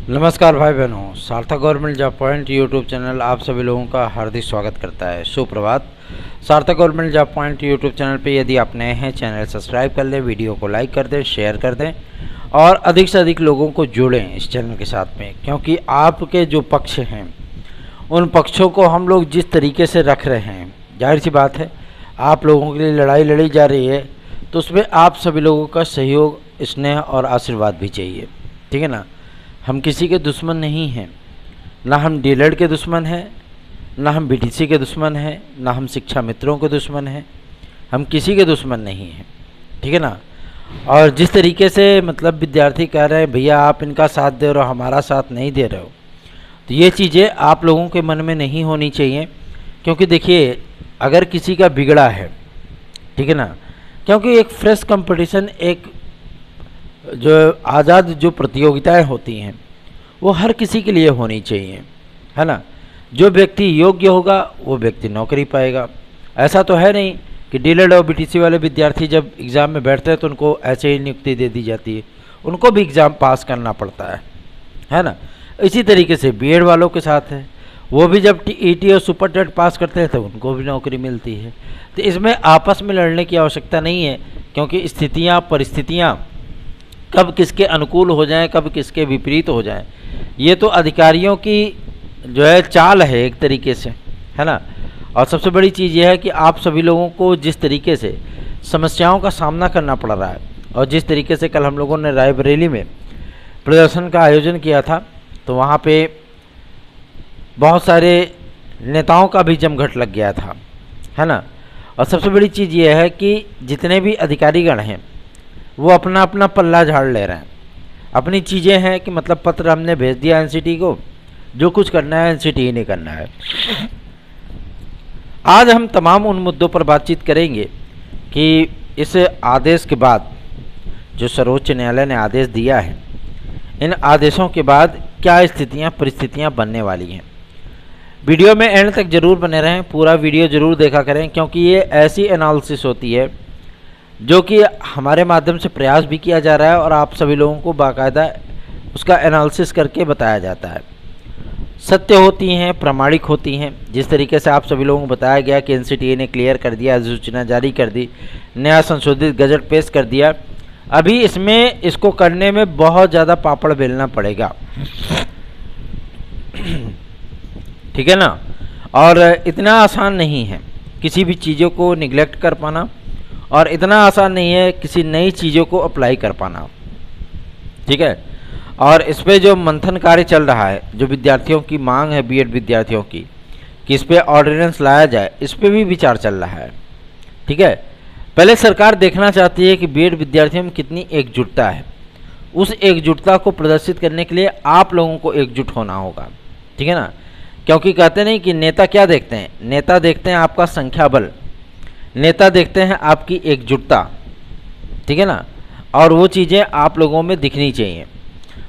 नमस्कार भाई बहनों, सार्थक government job point YouTube channel आप सभी लोगों का हार्दिक स्वागत करता है। सुप्रभात। सार्थक government job point YouTube channel पे यदि आप नए हैं, चैनल सब्सक्राइब कर लें, वीडियो को लाइक कर दें, शेयर कर दें और अधिक से अधिक लोगों को जोड़ें इस चैनल के साथ में, क्योंकि आपके जो पक्ष हैं उन पक्षों को हम लोग जिस तरीके से रख रहे हैं, जाहिर सी बात है आप लोगों के लिए लड़ाई लड़ी जा रही है, तो उसमें आप सभी लोगों का सहयोग, स्नेह और आशीर्वाद भी चाहिए। ठीक है ना। हम किसी के दुश्मन नहीं हैं, ना हम डीलर के दुश्मन हैं, ना हम बीटीसी के दुश्मन हैं, ना हम शिक्षा मित्रों के दुश्मन हैं। हम किसी के दुश्मन नहीं हैं। ठीक है ना। और जिस तरीके से मतलब विद्यार्थी कह रहे हैं भैया आप इनका साथ दे रहे हो, हमारा साथ नहीं दे रहे हो, तो ये चीज़ें आप लोगों के मन में नहीं होनी चाहिए। क्योंकि देखिए, अगर किसी का बिगड़ा है, ठीक है ना, क्योंकि एक फ्रेश कंपटीशन, एक जो आज़ाद जो प्रतियोगिताएं होती हैं वो हर किसी के लिए होनी चाहिए, है ना। जो व्यक्ति योग्य होगा वो व्यक्ति नौकरी पाएगा। ऐसा तो है नहीं कि डीलर और बीटीसी वाले विद्यार्थी जब एग्ज़ाम में बैठते हैं तो उनको ऐसे ही नियुक्ति दे दी जाती है, उनको भी एग्ज़ाम पास करना पड़ता है ना। इसी तरीके से बीएड वालों के साथ है, वो भी जब ईटी और सुपर टेट पास करते हैं तो उनको भी नौकरी मिलती है। तो इसमें आपस में लड़ने की आवश्यकता नहीं है, क्योंकि स्थितियाँ, परिस्थितियाँ कब किसके अनुकूल हो जाएं, कब किसके विपरीत हो जाएं, ये तो अधिकारियों की जो है चाल है एक तरीके से, है ना। और सबसे बड़ी चीज़ यह है कि आप सभी लोगों को जिस तरीके से समस्याओं का सामना करना पड़ रहा है, और जिस तरीके से कल हम लोगों ने रायबरेली में प्रदर्शन का आयोजन किया था, तो वहाँ पे बहुत सारे नेताओं का भी जमघट लग गया था, है ना। और सबसे बड़ी चीज़ यह है कि जितने भी अधिकारीगण हैं वो अपना अपना पल्ला झाड़ ले रहे हैं। अपनी चीज़ें हैं कि मतलब पत्र हमने भेज दिया एनसीटी को, जो कुछ करना है एनसीटी ही नहीं करना है। आज हम तमाम उन मुद्दों पर बातचीत करेंगे कि इस आदेश के बाद, जो सर्वोच्च न्यायालय ने आदेश दिया है, इन आदेशों के बाद क्या स्थितियां, परिस्थितियां बनने वाली हैं। वीडियो में एंड तक जरूर बने रहें, पूरा वीडियो जरूर देखा करें, क्योंकि ये ऐसी एनालिसिस होती है जो कि हमारे माध्यम से प्रयास भी किया जा रहा है और आप सभी लोगों को बाकायदा उसका एनालिसिस करके बताया जाता है। सत्य होती हैं, प्रामाणिक होती हैं। जिस तरीके से आप सभी लोगों को बताया गया कि एनसीटीए ने क्लियर कर दिया, अधिसूचना जारी कर दी, नया संशोधित गजट पेश कर दिया, अभी इसमें इसको करने में बहुत ज़्यादा पापड़ बेलना पड़ेगा। ठीक है ना। और इतना आसान नहीं है किसी भी चीज़ों को निगलेक्ट कर पाना, और इतना आसान नहीं है किसी नई चीज़ों को अप्लाई कर पाना। ठीक है। और इस पर जो मंथन कार्य चल रहा है, जो विद्यार्थियों की मांग है बीएड विद्यार्थियों की कि इस पर ऑर्डिनेंस लाया जाए, इस पर भी विचार चल रहा है। ठीक है। पहले सरकार देखना चाहती है कि बीएड विद्यार्थियों में कितनी एकजुटता है। उस एकजुटता को प्रदर्शित करने के लिए आप लोगों को एकजुट होना होगा। ठीक है ना। क्योंकि कहते नहीं कि नेता क्या देखते हैं, नेता देखते हैं आपका संख्या बल, नेता देखते हैं आपकी एकजुटता। ठीक है ना। और वो चीज़ें आप लोगों में दिखनी चाहिए।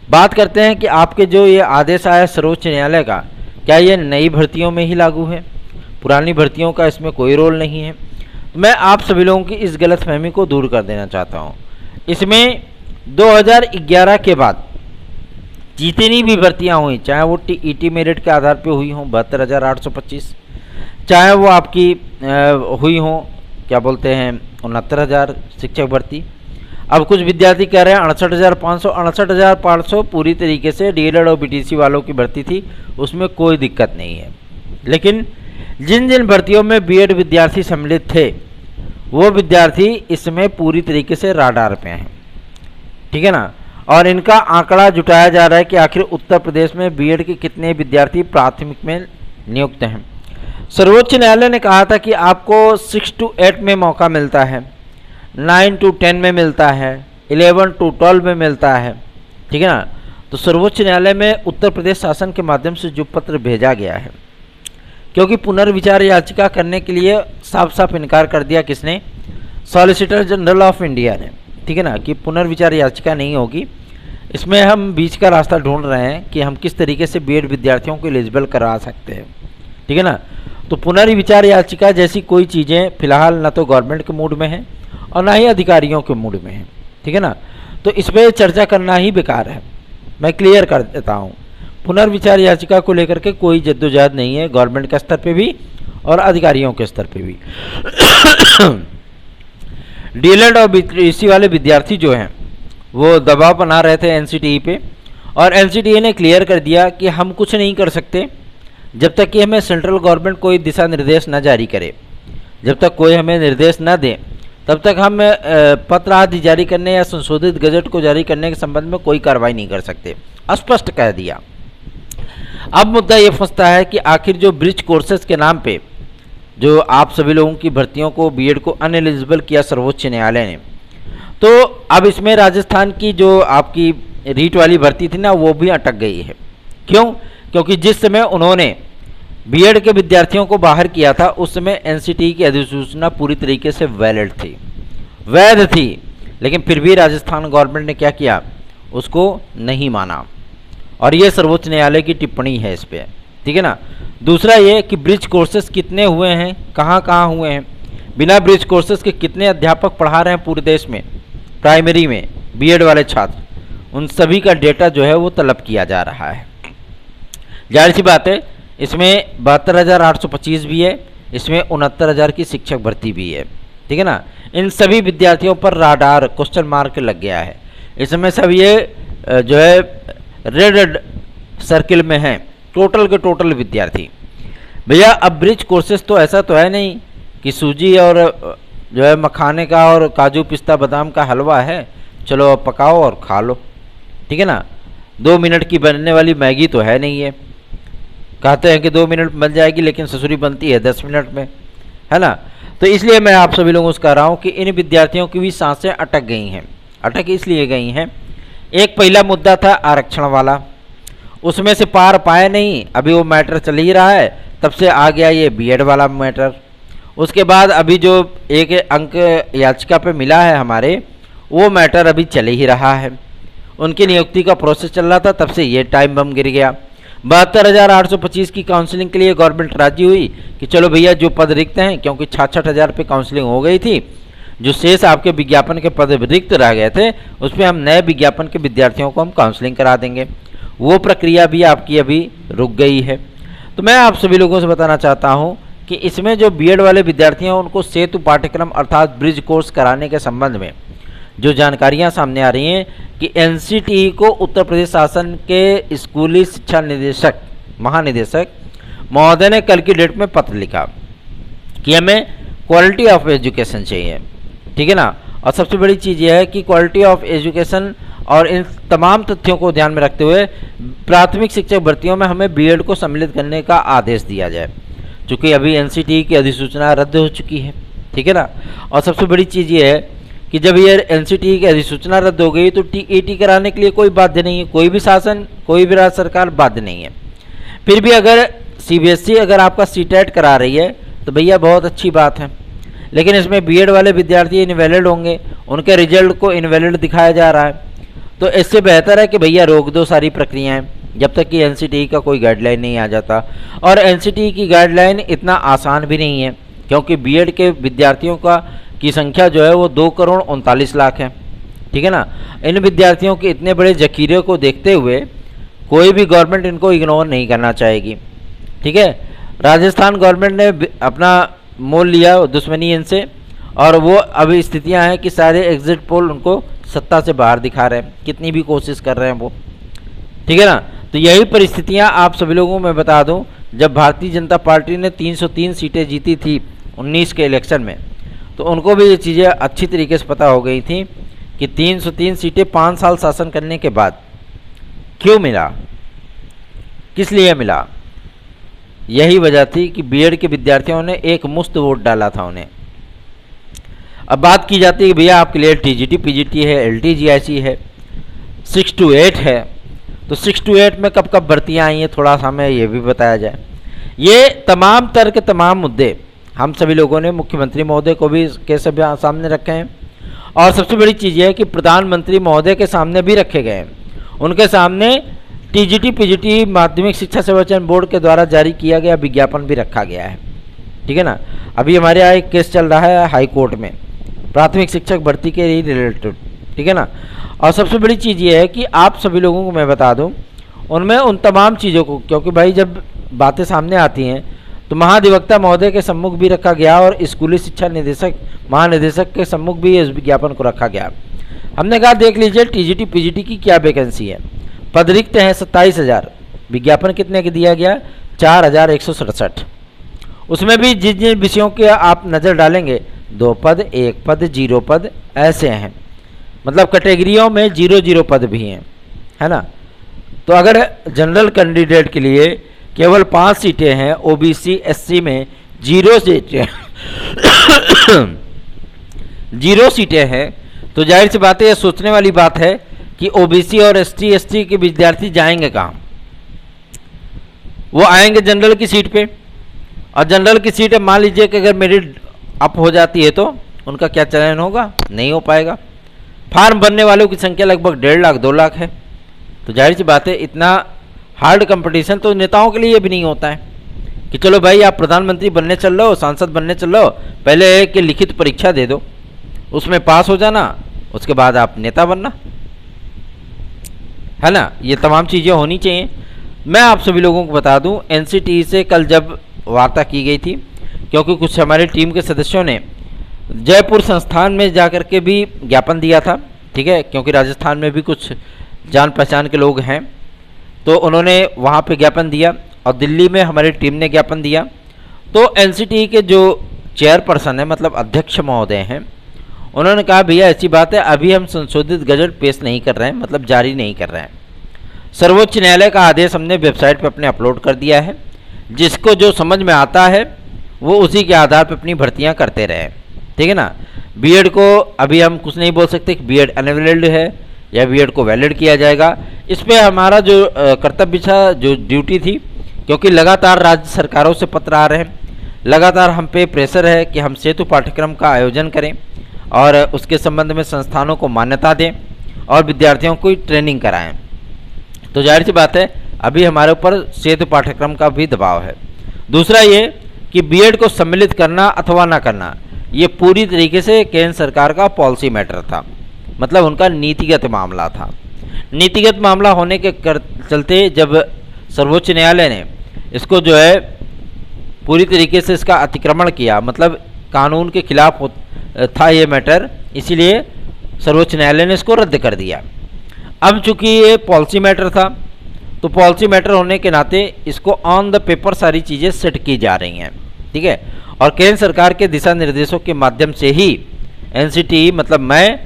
बात करते हैं कि आपके जो ये आदेश आया सर्वोच्च न्यायालय का, क्या ये नई भर्तियों में ही लागू है, पुरानी भर्तियों का इसमें कोई रोल नहीं है। मैं आप सभी लोगों की इस गलतफहमी को दूर कर देना चाहता हूँ। इसमें 2011 के बाद जितनी भी भर्तियाँ हुई, चाहे वो ईटी मेरिट के आधार पर हुई हों 72,825, चाहे वो आपकी हुई हों क्या बोलते हैं 69,000 शिक्षक भर्ती, अब कुछ विद्यार्थी कह रहे हैं 68,500, 68,500 पूरी तरीके से डीएलएड और बीटीसी वालों की भर्ती थी, उसमें कोई दिक्कत नहीं है। लेकिन जिन जिन भर्तियों में बीएड विद्यार्थी सम्मिलित थे, वो विद्यार्थी इसमें पूरी तरीके से राडार पे हैं। ठीक है ना। और इनका आंकड़ा जुटाया जा रहा है कि आखिर उत्तर प्रदेश में बीएड के कितने विद्यार्थी प्राथमिक में नियुक्त हैं। सर्वोच्च न्यायालय ने कहा था कि आपको 6 to 8 में मौका मिलता है, 9 to 10 में मिलता है, 11 to 12 में मिलता है। ठीक है ना। तो सर्वोच्च न्यायालय में उत्तर प्रदेश शासन के माध्यम से जो पत्र भेजा गया है, क्योंकि पुनर्विचार याचिका करने के लिए साफ साफ इनकार कर दिया किसने, सॉलिसिटर जनरल ऑफ इंडिया ने। ठीक है ना, कि पुनर्विचार याचिका नहीं होगी। इसमें हम बीच का रास्ता ढूंढ रहे हैं कि हम किस तरीके से बीएड विद्यार्थियों को एलिजिबल करा सकते हैं। ठीक है ना। तो पुनर्विचार याचिका जैसी कोई चीज़ें फिलहाल ना तो गवर्नमेंट के मूड में है और ना ही अधिकारियों के मूड में है। ठीक है ना। तो इस पर चर्चा करना ही बेकार है। मैं क्लियर कर देता हूँ, पुनर्विचार याचिका को लेकर के कोई जद्दोजहद नहीं है गवर्नमेंट के स्तर पे भी और अधिकारियों के स्तर पे भी। डीएलएड और बीटीसी वाले विद्यार्थी जो हैं वो दबाव बना रहे थे एनसीटीई पे, और एनसीटीई ने क्लियर कर दिया कि हम कुछ नहीं कर सकते जब तक कि हमें सेंट्रल गवर्नमेंट कोई दिशा निर्देश न जारी करे। जब तक कोई हमें निर्देश न दे तब तक हम पत्र आदि जारी करने या संशोधित गजट को जारी करने के संबंध में कोई कार्रवाई नहीं कर सकते, स्पष्ट कह दिया। अब मुद्दा ये फंसता है कि आखिर जो ब्रिज कोर्सेज के नाम पे जो आप सभी लोगों की भर्तियों को बीएड को अनएलिजिबल किया सर्वोच्च न्यायालय ने, तो अब इसमें राजस्थान की जो आपकी रीट वाली भर्ती थी ना वो भी अटक गई है। क्यों? क्योंकि जिस समय उन्होंने बीएड के विद्यार्थियों को बाहर किया था उस समय एनसीटीई की अधिसूचना पूरी तरीके से वैलिड थी, वैध थी, लेकिन फिर भी राजस्थान गवर्नमेंट ने क्या किया, उसको नहीं माना, और ये सर्वोच्च न्यायालय की टिप्पणी है इस पर, ठीक है ना। दूसरा ये कि ब्रिज कोर्सेज कितने हुए हैं, कहाँ कहाँ हुए हैं, बिना ब्रिज कोर्सेज के कितने अध्यापक पढ़ा रहे हैं पूरे देश में प्राइमरी में बीएड वाले छात्र, उन सभी का डेटा जो है वो तलब किया जा रहा है। जाहिर सी बात है इसमें 72,825 भी है, इसमें 69,000 की शिक्षक भर्ती भी है, ठीक है ना। इन सभी विद्यार्थियों पर राडार क्वेश्चन मार्क लग गया है, इसमें सब ये जो है रेड सर्किल में हैं टोटल के टोटल विद्यार्थी। भैया अब ब्रिज कोर्सेज तो ऐसा तो है नहीं कि सूजी और जो है मखाने का और काजू पिस्ता बादाम का हलवा है, चलो अब पकाओ और खा लो, ठीक है ना। 2 मिनट की बनने वाली मैगी तो है नहीं है, कहते हैं कि 2 मिनट बन जाएगी लेकिन ससुरी बनती है 10 मिनट में, है ना। तो इसलिए मैं आप सभी लोगों से कह रहा हूँ कि इन विद्यार्थियों की भी सांसें अटक गई हैं। अटक इसलिए गई हैं, एक पहला मुद्दा था आरक्षण वाला, उसमें से पार पाए नहीं, अभी वो मैटर चल ही रहा है, तब से आ गया ये बीएड वाला मैटर। उसके बाद अभी जो एक अंक याचिका पे मिला है हमारे, वो मैटर अभी चल ही रहा है, उनकी नियुक्ति का प्रोसेस चल रहा था, तब से ये टाइम बम गिर गया। 72,825 की काउंसलिंग के लिए गवर्नमेंट राजी हुई कि चलो भैया जो पद रिक्त हैं, क्योंकि 66,000 पे काउंसलिंग हो गई थी, जो शेष आपके विज्ञापन के पद रिक्त रह गए थे उसमें हम नए विज्ञापन के विद्यार्थियों को हम काउंसलिंग करा देंगे। वो प्रक्रिया भी आपकी अभी रुक गई है। तो मैं आप सभी लोगों से बताना चाहता हूँ कि इसमें जो बीएड वाले विद्यार्थी हैं उनको सेतु पाठ्यक्रम अर्थात ब्रिज कोर्स कराने के संबंध में जो जानकारियां सामने आ रही हैं कि एनसीटीई को उत्तर प्रदेश शासन के स्कूली शिक्षा निदेशक महानिदेशक महोदय ने कल की डेट में पत्र लिखा कि हमें क्वालिटी ऑफ एजुकेशन चाहिए, ठीक है ना। और सबसे बड़ी चीज़ यह है कि क्वालिटी ऑफ एजुकेशन और इन तमाम तथ्यों को ध्यान में रखते हुए प्राथमिक शिक्षक भर्तियों में हमें बीएड को सम्मिलित करने का आदेश दिया जाए, चूँकि अभी एनसीटीई की अधिसूचना रद्द हो चुकी है, ठीक है ना। और सबसे बड़ी चीज़ ये है कि जब ये एनसीटीई की अधिसूचना रद्द हो गई तो टीईटी कराने के लिए कोई बाध्य नहीं है, कोई भी शासन कोई भी राज्य सरकार बाध्य नहीं है। फिर भी अगर सीबीएसई अगर आपका सीटेट करा रही है तो भैया बहुत अच्छी बात है, लेकिन इसमें बीएड वाले विद्यार्थी इनवैलिड होंगे, उनके रिजल्ट को इनवैलिड दिखाया जा रहा है, तो इससे बेहतर है कि भैया रोक दो सारी प्रक्रियाएं जब तक कि एनसीटीई का कोई गाइडलाइन नहीं आ जाता। और एनसीटीई की गाइडलाइन इतना आसान भी नहीं है, क्योंकि बीएड के विद्यार्थियों की संख्या जो है वो 2,39,00,000 है, ठीक है ना। इन विद्यार्थियों के इतने बड़े जखीरे को देखते हुए कोई भी गवर्नमेंट इनको इग्नोर नहीं करना चाहेगी, ठीक है। राजस्थान गवर्नमेंट ने अपना मोल लिया दुश्मनी इनसे, और वो अभी स्थितियां हैं कि सारे एग्जिट पोल उनको सत्ता से बाहर दिखा रहे हैं, कितनी भी कोशिश कर रहे हैं वो, ठीक है ना। तो यही परिस्थितियां आप सभी लोगों को मैं बता दूं, जब भारतीय जनता पार्टी ने 303 सीटें जीती थी 19 के इलेक्शन में, तो उनको भी ये चीज़ें अच्छी तरीके से पता हो गई थी कि 303 सीटें 5 साल शासन करने के बाद क्यों मिला, किस लिए मिला। यही वजह थी कि बीएड के विद्यार्थियों ने एक मुफ्त वोट डाला था उन्हें। अब बात की जाती है कि भैया आपके लिए टीजीटी पीजीटी है, एलटीजीआईसी है, 6 to 8 है, तो 6 to 8 में कब कब भर्तियाँ आई हैं थोड़ा सा हमें ये भी बताया जाए। ये तमाम तरह के तमाम मुद्दे हम सभी लोगों ने मुख्यमंत्री महोदय को भी के सभी सामने रखे हैं, और सबसे बड़ी चीज़ ये है कि प्रधानमंत्री महोदय के सामने भी रखे गए हैं। उनके सामने टीजीटी पीजीटी माध्यमिक शिक्षा संवर्धन बोर्ड के द्वारा जारी किया गया विज्ञापन भी रखा गया है, ठीक है ना। अभी हमारे यहाँ एक केस चल रहा है हाई कोर्ट में प्राथमिक शिक्षक भर्ती के रिलेटेड, ठीक है ना। और सबसे बड़ी चीज़ ये है कि आप सभी लोगों को मैं बता दूं, उनमें उन तमाम चीज़ों को, क्योंकि भाई जब बातें सामने आती हैं तो महाधिवक्ता महोदय के सम्मुख भी रखा गया और स्कूली शिक्षा निदेशक महानिदेशक के सम्मुख भी इस विज्ञापन को रखा गया। हमने कहा देख लीजिए टीजीटी पीजीटी की क्या वैकेंसी है, पद रिक्त हैं 27,000, विज्ञापन कितने के दिया गया 4,167। उसमें भी जिन जिन विषयों के आप नज़र डालेंगे 2 पद 1 पद 0 पद ऐसे हैं, मतलब कैटेगरियों में 0 पद भी हैं, है ना। तो अगर जनरल कैंडिडेट के लिए केवल 5 सीटें हैं, ओबीसी एससी में 0 सीटें 0 सीटें हैं, तो जाहिर सी बात है ये सोचने वाली बात है कि ओबीसी और एसटी एसटी के विद्यार्थी जाएंगे कहाँ। वो आएंगे जनरल की सीट पे, और जनरल की सीट मान लीजिए कि अगर मेरिट अप हो जाती है तो उनका क्या चयन होगा, नहीं हो पाएगा। फार्म भरने वालों की संख्या लगभग 1.5 लाख 2 लाख है, तो जाहिर सी बात है इतना हार्ड कंपटीशन तो नेताओं के लिए भी नहीं होता है कि चलो भाई आप प्रधानमंत्री बनने चल रहे हो, सांसद बनने चल रहे हो, पहले एक लिखित परीक्षा दे दो, उसमें पास हो जाना, उसके बाद आप नेता बनना, है ना। ये तमाम चीज़ें होनी चाहिए। मैं आप सभी लोगों को बता दूं, एनसीटीई से कल जब वार्ता की गई थी, क्योंकि कुछ हमारी टीम के सदस्यों ने जयपुर संस्थान में जाकर के भी ज्ञापन दिया था, ठीक है, क्योंकि राजस्थान में भी कुछ जान पहचान के लोग हैं, तो उन्होंने वहाँ पे ज्ञापन दिया, और दिल्ली में हमारी टीम ने ज्ञापन दिया। तो एनसीटीई के जो चेयरपर्सन है, मतलब अध्यक्ष महोदय हैं, उन्होंने कहा भैया ऐसी बात है, अभी हम संशोधित गजट पेश नहीं कर रहे हैं, मतलब जारी नहीं कर रहे हैं। सर्वोच्च न्यायालय का आदेश हमने वेबसाइट पर अपने अपलोड कर दिया है, जिसको जो समझ में आता है वो उसी के आधार पर अपनी भर्तियाँ करते रहे, ठीक है ना। बीएड को अभी हम कुछ नहीं बोल सकते कि बीएड अनवैलिड है या बीएड को वैलिड किया जाएगा। इस पर हमारा जो कर्तव्य था, जो ड्यूटी थी, क्योंकि लगातार राज्य सरकारों से पत्र आ रहे हैं, लगातार हम पे प्रेशर है कि हम सेतु पाठ्यक्रम का आयोजन करें और उसके संबंध में संस्थानों को मान्यता दें और विद्यार्थियों को ट्रेनिंग कराएं। तो जाहिर सी बात है अभी हमारे ऊपर सेतु पाठ्यक्रम का भी दबाव है। दूसरा ये कि बीएड को सम्मिलित करना अथवा ना करना, ये पूरी तरीके से केंद्र सरकार का पॉलिसी मैटर था, मतलब उनका नीतिगत मामला था। नीतिगत मामला होने के चलते जब सर्वोच्च न्यायालय ने इसको जो है पूरी तरीके से इसका अतिक्रमण किया, मतलब कानून के खिलाफ था ये मैटर, इसीलिए सर्वोच्च न्यायालय ने इसको रद्द कर दिया। अब चूंकि ये पॉलिसी मैटर था, तो पॉलिसी मैटर होने के नाते इसको ऑन द पेपर सारी चीज़ें सेट की जा रही हैं, ठीक है। और केंद्र सरकार के दिशा निर्देशों के माध्यम से ही एनसीटीई, मतलब मैं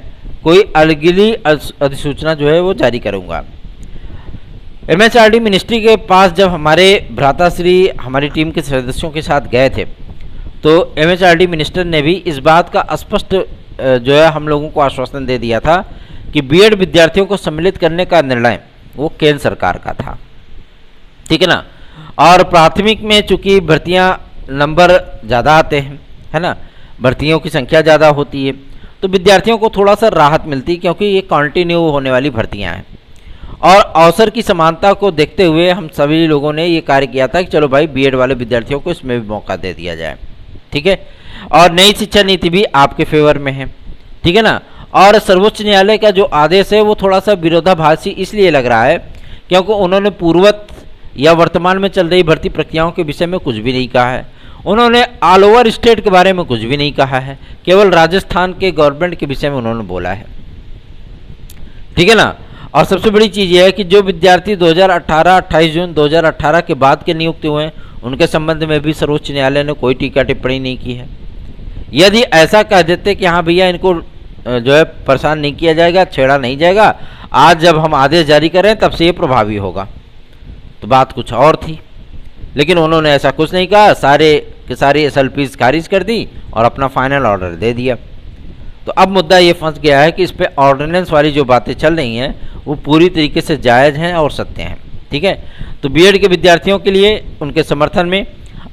कोई अगली अधिसूचना जो है वो जारी करूँगा। एमएचआरडी मिनिस्ट्री के पास जब हमारे भ्राताश्री हमारी टीम के सदस्यों के साथ गए थे, तो एमएचआरडी मिनिस्टर ने भी इस बात का स्पष्ट जो है हम लोगों को आश्वासन दे दिया था कि बीएड विद्यार्थियों को सम्मिलित करने का निर्णय वो केंद्र सरकार का था, ठीक है ना। और प्राथमिक में चूंकि भर्तियां नंबर ज़्यादा आते हैं, है ना, भर्तियों की संख्या ज़्यादा होती है, तो विद्यार्थियों को थोड़ा सा राहत मिलती है, क्योंकि ये कंटिन्यू होने वाली भर्तियां हैं। और अवसर की समानता को देखते हुए हम सभी लोगों ने ये कार्य किया था कि चलो भाई बीएड वाले विद्यार्थियों को इसमें भी मौका दे दिया जाए, ठीक है। और नई शिक्षा नीति भी आपके फेवर में है, ठीक है ना। और सर्वोच्च न्यायालय का जो आदेश है वो थोड़ा सा विरोधाभासी इसलिए लग रहा है क्योंकि उन्होंने पूर्वत या वर्तमान में चल रही भर्ती प्रक्रियाओं के विषय में कुछ भी नहीं कहा है, उन्होंने ऑल ओवर स्टेट के बारे में कुछ भी नहीं कहा है, केवल राजस्थान के गवर्नमेंट के विषय में उन्होंने बोला है, ठीक है ना। और सबसे बड़ी चीज़ यह है कि जो विद्यार्थी 28 जून 2018 के बाद के नियुक्त हुए हैं, उनके संबंध में भी सर्वोच्च न्यायालय ने कोई टीका टिप्पणी नहीं की है। यदि ऐसा कह देते कि हाँ भैया इनको जो है परेशान नहीं किया जाएगा, छेड़ा नहीं जाएगा, आज जब हम आदेश जारी करें तब से ये प्रभावी होगा, तो बात कुछ और थी। लेकिन उन्होंने ऐसा कुछ नहीं कहा, सारे के सारी एसएलपीज खारिज कर दी और अपना फाइनल ऑर्डर दे दिया। तो अब मुद्दा ये फंस गया है कि इस पर ऑर्डिनेंस वाली जो बातें चल रही हैं वो पूरी तरीके से जायज़ हैं और सत्य हैं, ठीक है। तो बीएड के विद्यार्थियों के लिए उनके समर्थन में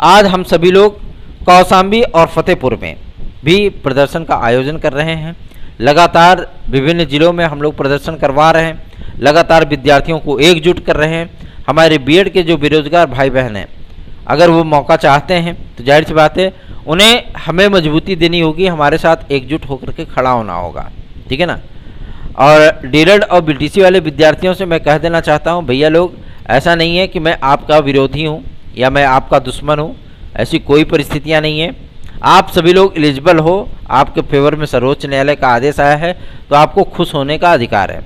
आज हम सभी लोग कौशाम्बी और फतेहपुर में भी प्रदर्शन का आयोजन कर रहे हैं। लगातार विभिन्न जिलों में हम लोग प्रदर्शन करवा रहे हैं, लगातार विद्यार्थियों को एकजुट कर रहे हैं। हमारे बीएड के जो बेरोजगार भाई बहन हैं, अगर वो मौका चाहते हैं तो जाहिर सी बात है उन्हें हमें मजबूती देनी होगी, हमारे साथ एकजुट होकर के खड़ा होना होगा, ठीक है ना। और डीएलएड और बीटीसी वाले विद्यार्थियों से मैं कह देना चाहता हूँ, भैया लोग, ऐसा नहीं है कि मैं आपका विरोधी हूँ या मैं आपका दुश्मन हूँ, ऐसी कोई परिस्थितियाँ नहीं है। आप सभी लोग एलिजिबल हो, आपके फेवर में सर्वोच्च न्यायालय का आदेश आया है तो आपको खुश होने का अधिकार है,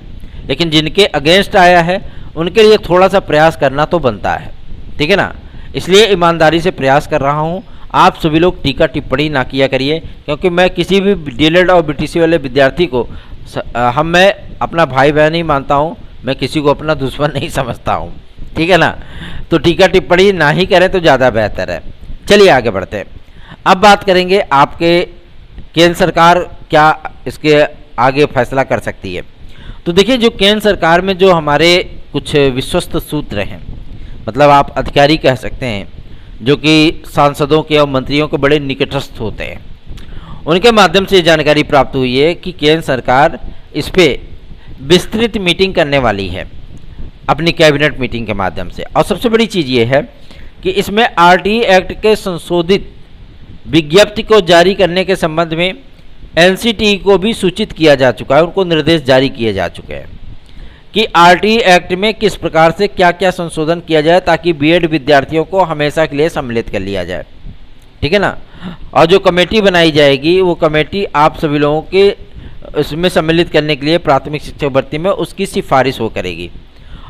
लेकिन जिनके अगेंस्ट आया है उनके लिए थोड़ा सा प्रयास करना तो बनता है, ठीक है ना। इसलिए ईमानदारी से प्रयास कर रहा हूँ। आप सभी लोग टीका टिप्पणी ना किया करिए, क्योंकि मैं किसी भी डीएलएड और बीटीसी वाले विद्यार्थी को मैं अपना भाई बहन ही मानता हूँ, मैं किसी को अपना दुश्मन नहीं समझता हूँ, ठीक है ना। तो टीका टिप्पणी ना ही करें तो ज़्यादा बेहतर है। चलिए आगे बढ़ते हैं। अब बात करेंगे आपके केंद्र सरकार क्या इसके आगे फैसला कर सकती है। तो देखिए, जो केंद्र सरकार में जो हमारे कुछ विश्वस्त सूत्र हैं, मतलब आप अधिकारी कह सकते हैं, जो कि सांसदों के और मंत्रियों के बड़े निकटस्थ होते हैं, उनके माध्यम से जानकारी प्राप्त हुई है कि केंद्र सरकार इस पर विस्तृत मीटिंग करने वाली है अपनी कैबिनेट मीटिंग के माध्यम से। और सबसे बड़ी चीज़ ये है कि इसमें आरटीई एक्ट के संशोधित विज्ञप्ति को जारी करने के संबंध में एनसीटीई को भी सूचित किया जा चुका है, उनको निर्देश जारी किए जा चुके हैं कि आरटीई एक्ट में किस प्रकार से क्या क्या संशोधन किया जाए ताकि बीएड विद्यार्थियों को हमेशा के लिए सम्मिलित कर लिया जाए, ठीक है ना। और जो कमेटी बनाई जाएगी वो कमेटी आप सभी लोगों के इसमें सम्मिलित करने के लिए प्राथमिक शिक्षक भर्ती में उसकी सिफारिश वो करेगी।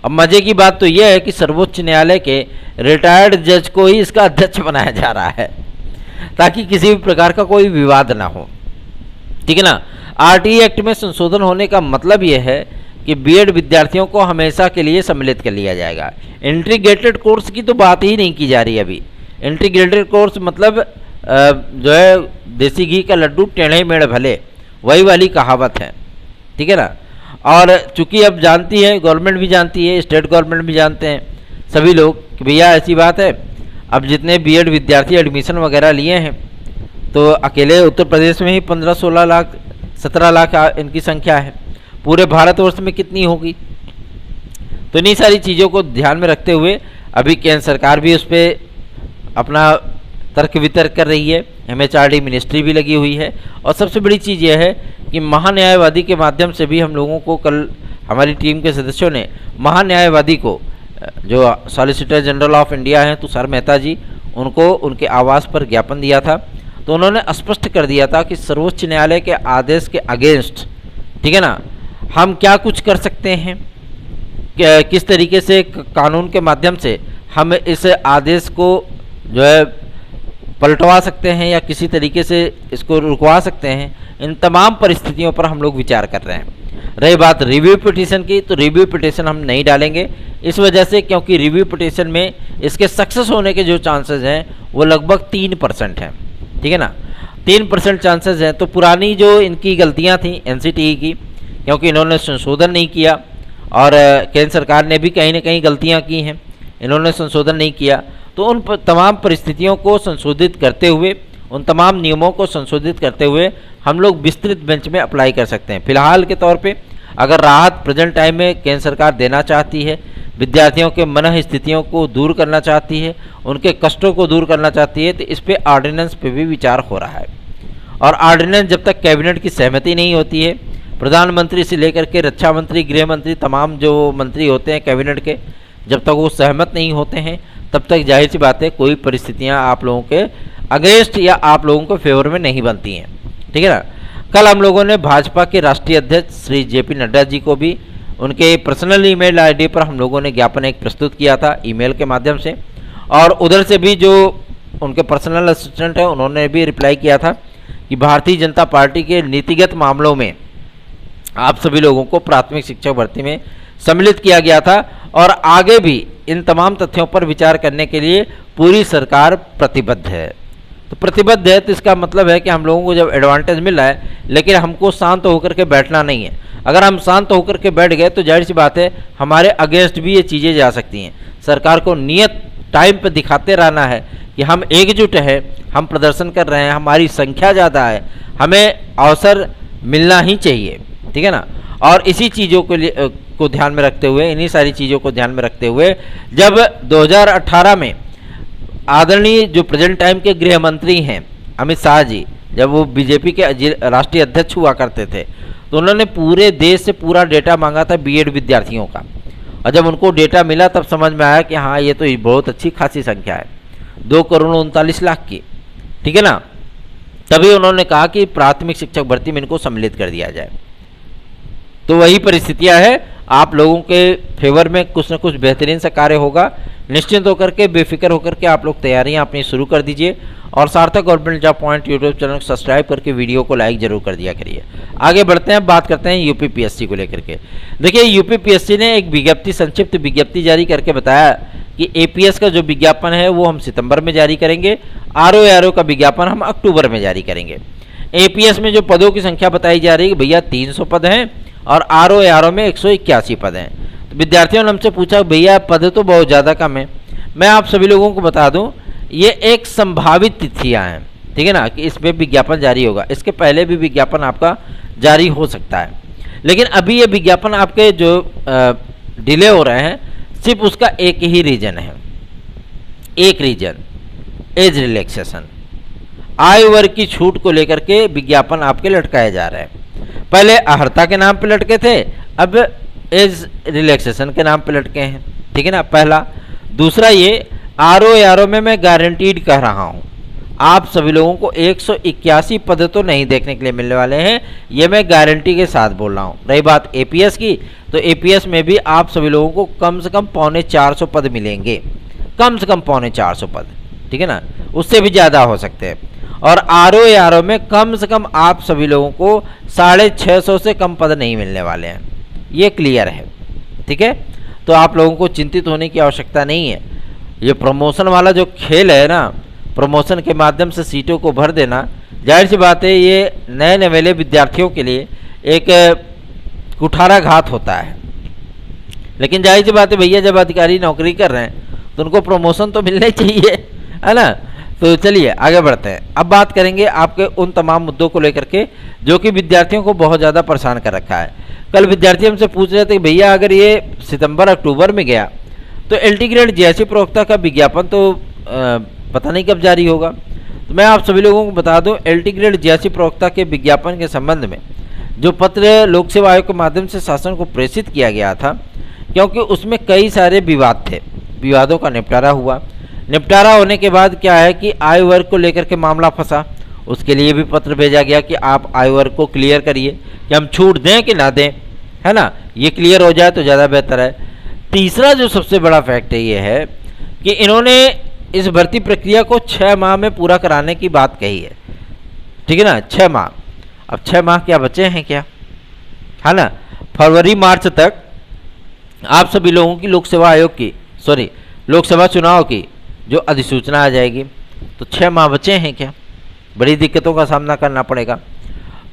अब मज़े की बात तो यह है कि सर्वोच्च न्यायालय के रिटायर्ड जज को ही इसका अध्यक्ष बनाया जा रहा है ताकि किसी भी प्रकार का कोई विवाद ना हो, ठीक है ना। आरटीई एक्ट में संशोधन होने का मतलब यह है कि बीएड विद्यार्थियों को हमेशा के लिए सम्मिलित कर लिया जाएगा। इंटीग्रेटेड कोर्स की तो बात ही नहीं की जा रही अभी। इंटीग्रेटेड कोर्स मतलब जो है देसी घी का लड्डू टेढ़े मेढ़ भले, वही वाली कहावत है, ठीक है ना। और चूंकि अब जानती है, गवर्नमेंट भी जानती है, स्टेट गवर्नमेंट भी जानते हैं सभी लोग कि भैया ऐसी बात है, अब जितने बीएड विद्यार्थी एडमिशन वगैरह लिए हैं तो अकेले उत्तर प्रदेश में ही 15-16 लाख 17 लाख इनकी संख्या है, पूरे भारतवर्ष में कितनी होगी। तो इन्हीं सारी चीज़ों को ध्यान में रखते हुए अभी केंद्र सरकार भी उस पर अपना तर्क वितर्क कर रही है, एमएचआरडी मिनिस्ट्री भी लगी हुई है। और सबसे बड़ी चीज़ यह है कि महान्यायवादी के माध्यम से भी हम लोगों को, कल हमारी टीम के सदस्यों ने महान्यायवादी को, जो सॉलिसिटर जनरल ऑफ इंडिया हैं तुषार मेहता जी, उनको उनके आवास पर ज्ञापन दिया था। तो उन्होंने स्पष्ट कर दिया था कि सर्वोच्च न्यायालय के आदेश के अगेंस्ट, ठीक है ना, हम क्या कुछ कर सकते हैं, किस तरीके से कानून के माध्यम से हम इस आदेश को जो है पलटवा सकते हैं या किसी तरीके से इसको रुकवा सकते हैं, इन तमाम परिस्थितियों पर हम लोग विचार कर रहे हैं। रही बात रिव्यू पिटीशन की, तो रिव्यू पिटीशन हम नहीं डालेंगे इस वजह से क्योंकि रिव्यू पिटीशन में इसके सक्सेस होने के जो चांसेस हैं वो लगभग 3% हैं, ठीक है ना। 3% चांसेस हैं। तो पुरानी जो इनकी गलतियां थी एनसीटीई की, क्योंकि इन्होंने संशोधन नहीं किया और केंद्र सरकार ने भी कहीं ना कहीं गलतियां की हैं, इन्होंने संशोधन नहीं किया, तो उन तमाम परिस्थितियों को संशोधित करते हुए, उन तमाम नियमों को संशोधित करते हुए हम लोग विस्तृत बेंच में अप्लाई कर सकते हैं। फिलहाल के तौर पे अगर राहत प्रेजेंट टाइम में केंद्र सरकार देना चाहती है, विद्यार्थियों के मन स्थितियों को दूर करना चाहती है, उनके कष्टों को दूर करना चाहती है, तो इस पर ऑर्डिनेंस पे भी विचार हो रहा है। और ऑर्डिनेंस जब तक कैबिनेट की सहमति नहीं होती है, प्रधानमंत्री से लेकर के रक्षा मंत्री, गृह मंत्री, तमाम जो मंत्री होते हैं कैबिनेट के, जब तक वो सहमत नहीं होते हैं तब तक जाहिर सी बात है कोई परिस्थितियां आप लोगों के अगेंस्ट या आप लोगों के फेवर में नहीं बनती हैं, ठीक है ना। कल हम लोगों ने भाजपा के राष्ट्रीय अध्यक्ष श्री जेपी नड्डा जी को भी उनके पर्सनल ईमेल आईडी पर हम लोगों ने ज्ञापन एक प्रस्तुत किया था ईमेल के माध्यम से, और उधर से भी जो उनके पर्सनल असिस्टेंट है उन्होंने भी रिप्लाई किया था कि भारतीय जनता पार्टी के नीतिगत मामलों में आप सभी लोगों को प्राथमिक शिक्षक भर्ती में सम्मिलित किया गया था और आगे भी इन तमाम तथ्यों पर विचार करने के लिए पूरी सरकार प्रतिबद्ध है। तो प्रतिबद्ध है तो इसका मतलब है कि हम लोगों को जब एडवांटेज मिल रहा है, लेकिन हमको शांत होकर के बैठना नहीं है। अगर हम शांत होकर के बैठ गए तो जाहिर सी बात है हमारे अगेंस्ट भी ये चीज़ें जा सकती हैं। सरकार को नियत टाइम पर दिखाते रहना है कि हम एकजुट है, हम प्रदर्शन कर रहे हैं, हमारी संख्या ज़्यादा है, हमें अवसर मिलना ही चाहिए, ठीक है ना। और इसी चीज़ों को ध्यान में रखते हुए, इन्हीं सारी चीज़ों को ध्यान में रखते हुए जब 2018 में आदरणीय जो प्रेजेंट टाइम के गृह मंत्री हैं अमित शाह जी, जब वो बीजेपी के राष्ट्रीय अध्यक्ष हुआ करते थे, तो उन्होंने पूरे देश से पूरा डेटा मांगा था बीएड विद्यार्थियों का, और जब उनको डेटा मिला तब समझ में आया कि हाँ ये तो बहुत अच्छी खासी संख्या है, 2,39,00,000 की, ठीक है ना। तभी उन्होंने कहा कि प्राथमिक शिक्षक भर्ती में इनको सम्मिलित कर दिया जाए। तो वही परिस्थितियां हैं, आप लोगों के फेवर में कुछ न कुछ बेहतरीन सा कार्य होगा। निश्चिंत होकर के, बेफिक्र होकर के आप लोग तैयारियां अपनी शुरू कर दीजिए, और सार्थक government job point YouTube channel को सब्सक्राइब करके वीडियो को लाइक जरूर कर दिया करिए। आगे बढ़ते हैं, बात करते हैं यूपीपीएससी को लेकर के। देखिए यूपीपीएससी ने एक विज्ञप्ति, संक्षिप्त विज्ञप्ति जारी करके बताया कि एपीएस का जो विज्ञापन है वो हम सितंबर में जारी करेंगे, आरओ का विज्ञापन हम अक्टूबर में जारी करेंगे। एपीएस में जो पदों की संख्या बताई जा रही है भैया 300 पद हैं, और आरओ में 181 पद हैं। तो विद्यार्थियों ने हमसे पूछा भैया पद तो बहुत ज़्यादा कम है। मैं आप सभी लोगों को बता दूं, ये एक संभावित तिथियां हैं, ठीक है ना, कि इसमें विज्ञापन जारी होगा। इसके पहले भी विज्ञापन आपका जारी हो सकता है, लेकिन अभी ये विज्ञापन आपके जो डिले हो रहे हैं, सिर्फ उसका एक ही रीजन है, एक रीजन एज रिलैक्सेशन, आयु वर्ग की छूट को लेकर के विज्ञापन आपके लटकाए जा रहे हैं। पहले अर्हता के नाम पे लटके थे, अब एज रिलैक्सेशन के नाम पे लटके हैं, ठीक है ना, पहला। दूसरा ये आरओ में मैं गारंटीड कह रहा हूँ, आप सभी लोगों को 181 पद तो नहीं देखने के लिए मिलने वाले हैं, ये मैं गारंटी के साथ बोल रहा हूँ। रही बात एपीएस की, तो एपीएस में भी आप सभी लोगों को कम से कम 450 पद मिलेंगे, कम से कम 450 पद, ठीक है ना, उससे भी ज़्यादा हो सकते हैं। और आरओ में कम से कम आप सभी लोगों को 650 से कम पद नहीं मिलने वाले हैं, ये क्लियर है, ठीक है। तो आप लोगों को चिंतित होने की आवश्यकता नहीं है। ये प्रमोशन वाला जो खेल है ना, प्रमोशन के माध्यम से सीटों को भर देना, जाहिर सी बात है ये नए नवेले विद्यार्थियों के लिए एक कुठाराघात होता है। लेकिन जाहिर सी बात है भैया, जब अधिकारी नौकरी कर रहे हैं तो उनको प्रमोशन तो मिलना ही चाहिए, है ना। तो चलिए आगे बढ़ते हैं। अब बात करेंगे आपके उन तमाम मुद्दों को लेकर के जो कि विद्यार्थियों को बहुत ज़्यादा परेशान कर रखा है। कल विद्यार्थी हमसे पूछ रहे थे कि भैया अगर ये सितंबर अक्टूबर में गया तो एलटी ग्रेड जेएससी प्रवक्ता का विज्ञापन तो पता नहीं कब जारी होगा। तो मैं आप सभी लोगों को बता दूं, एलटी ग्रेड जेएससी प्रवक्ता के विज्ञापन के संबंध में जो पत्र लोक सेवा आयोग के माध्यम से शासन को प्रेषित किया गया था, क्योंकि उसमें कई सारे विवाद थे, विवादों का निपटारा हुआ। निपटारा होने के बाद क्या है कि आयु वर्ग को लेकर के मामला फंसा, उसके लिए भी पत्र भेजा गया कि आप आयु वर्ग को क्लियर करिए कि हम छूट दें कि ना दें, है ना, ये क्लियर हो जाए तो ज़्यादा बेहतर है। तीसरा जो सबसे बड़ा फैक्ट है ये है कि इन्होंने इस भर्ती प्रक्रिया को 6 माह में पूरा कराने की बात कही है, ठीक है ना, 6 माह। अब 6 माह क्या बचे हैं क्या, है ना। फरवरी मार्च तक आप सभी लोगों की लोक सेवा आयोग की, सॉरी लोकसभा चुनाव की जो अधिसूचना आ जाएगी, तो 6 माह बचे हैं क्या, बड़ी दिक्कतों का सामना करना पड़ेगा।